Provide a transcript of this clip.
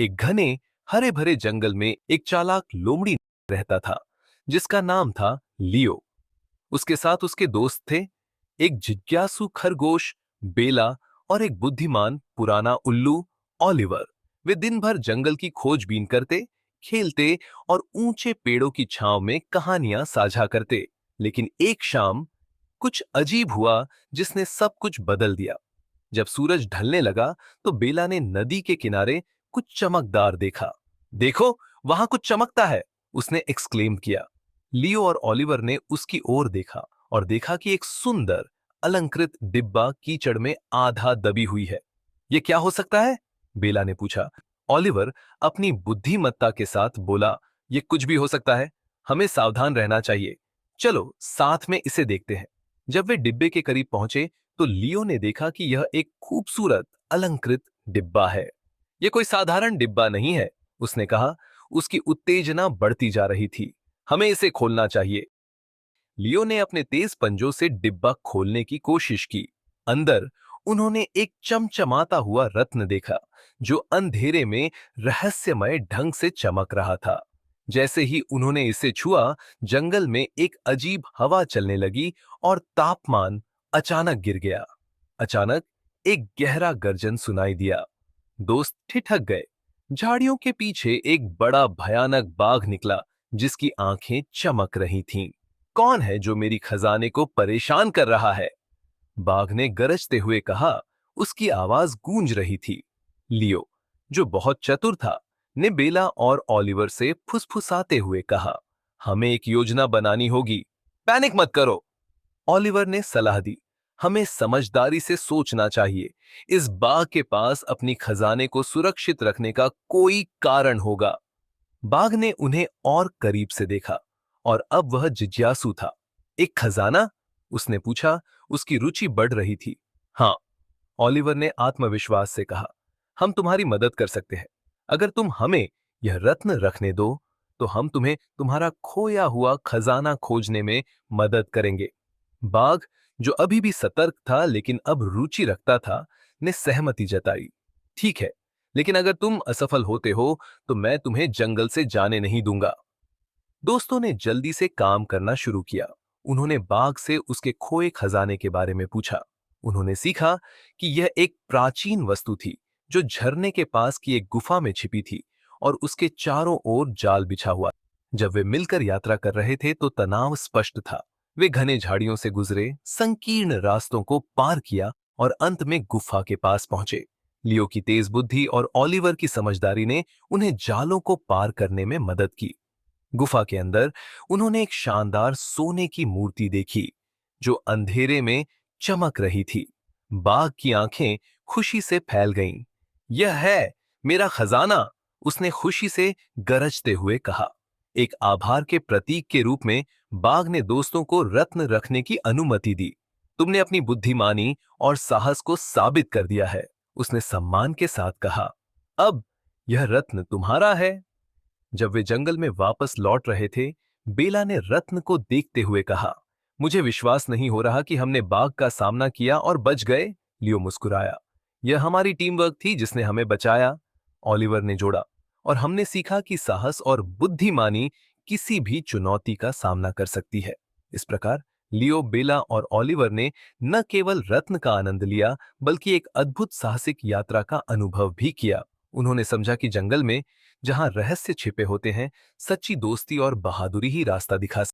एक घने हरे भरे जंगल में एक चालाक लोमड़ी रहता था जिसका नाम था लियो। उसके साथ उसके दोस्त थे, एक जिज्ञासु खरगोश बेला और एक बुद्धिमान पुराना उल्लू ओलिवर। वे दिन भर जंगल की खोजबीन करते, खेलते और ऊंचे पेड़ों की छांव में कहानियां साझा करते। लेकिन एक शाम कुछ अजीब हुआ जिसने सब कुछ बदल दिया। जब सूरज ढलने लगा तो बेला ने नदी के किनारे कुछ चमकदार देखा। देखो, वहां कुछ चमकता है, उसने एक्सक्लेम किया। लियो और ओलिवर ने उसकी ओर देखा और देखा कि एक सुंदर अलंकृत डिब्बा कीचड़ में आधा दबी हुई है। ये क्या हो सकता है? बेला ने पूछा। ओलिवर अपनी बुद्धिमत्ता के साथ बोला, ये कुछ भी हो सकता है, हमें सावधान रहना चाहिए। चलो साथ में इसे देखते हैं। जब वे डिब्बे के करीब पहुंचे तो लियो ने देखा कि यह एक खूबसूरत अलंकृत डिब्बा है। यह कोई साधारण डिब्बा नहीं है, उसने कहा। उसकी उत्तेजना बढ़ती जा रही थी। हमें इसे खोलना चाहिए। लियो ने अपने तेज पंजों से डिब्बा खोलने की कोशिश की। अंदर उन्होंने एक चमचमाता हुआ रत्न देखा जो अंधेरे में रहस्यमय ढंग से चमक रहा था। जैसे ही उन्होंने इसे छुआ, जंगल में एक अजीब हवा चलने लगी और तापमान अचानक गिर गया। अचानक एक गहरा गर्जन सुनाई दिया। दोस्त ठिठक गए। झाड़ियों के पीछे एक बड़ा भयानक बाघ निकला जिसकी आंखें चमक रही थीं। कौन है जो मेरी खजाने को परेशान कर रहा है? बाघ ने गरजते हुए कहा। उसकी आवाज गूंज रही थी। लियो, जो बहुत चतुर था, ने बेला और ओलिवर से फुसफुसाते हुए कहा, हमें एक योजना बनानी होगी। पैनिक मत करो, ओलिवर ने सलाह दी। हमें समझदारी से सोचना चाहिए। इस बाघ के पास अपनी खजाने को सुरक्षित रखने का कोई कारण होगा। बाघ ने उन्हें और करीब से देखा और अब वह जिज्ञासु था। एक खजाना? उसने पूछा। उसकी रुचि बढ़ रही थी। हाँ, ओलिवर ने आत्मविश्वास से कहा, हम तुम्हारी मदद कर सकते हैं। अगर तुम हमें यह रत्न रखने दो तो हम तुम्हें तुम्हारा खोया हुआ खजाना खोजने में मदद करेंगे। बाघ, जो अभी भी सतर्क था लेकिन अब रुचि रखता था, ने सहमति जताई। ठीक है, लेकिन अगर तुम असफल होते हो तो मैं तुम्हें जंगल से जाने नहीं दूंगा। दोस्तों ने जल्दी से काम करना शुरू किया। उन्होंने बाघ से उसके खोए खजाने के बारे में पूछा। उन्होंने सीखा कि यह एक प्राचीन वस्तु थी जो झरने के पास की एक गुफा में छिपी थी और उसके चारों ओर जाल बिछा हुआ। जब वे मिलकर यात्रा कर रहे थे तो तनाव स्पष्ट था। वे घने झाड़ियों से गुजरे, संकीर्ण रास्तों को पार किया और अंत में गुफा के पास पहुंचे। लियो की तेज बुद्धि और ओलिवर की समझदारी ने उन्हें जालों को पार करने में मदद की। गुफा के अंदर उन्होंने एक शानदार सोने की मूर्ति देखी जो अंधेरे में चमक रही थी। बाघ की आंखें खुशी से फैल गईं। यह है मेरा खजाना, उसने खुशी से गरजते हुए कहा। एक आभार के प्रतीक के रूप में बाघ ने दोस्तों को रत्न रखने की अनुमति दी। तुमने अपनी बुद्धिमानी और साहस को साबित कर दिया है, उसने सम्मान के साथ कहा। अब यह रत्न तुम्हारा है। जब वे जंगल में वापस लौट रहे थे, बेला ने रत्न को देखते हुए कहा, मुझे विश्वास नहीं हो रहा कि हमने बाघ का सामना किया और बच गए। लियो मुस्कुराया। यह हमारी टीम वर्क थी जिसने हमें बचाया, ओलिवर ने जोड़ा। और हमने सीखा कि साहस और बुद्धिमानी किसी भी चुनौती का सामना कर सकती है। इस प्रकार लियो, बेला और ओलिवर ने न केवल रत्न का आनंद लिया बल्कि एक अद्भुत साहसिक यात्रा का अनुभव भी किया। उन्होंने समझा कि जंगल में जहां रहस्य छिपे होते हैं, सच्ची दोस्ती और बहादुरी ही रास्ता दिखा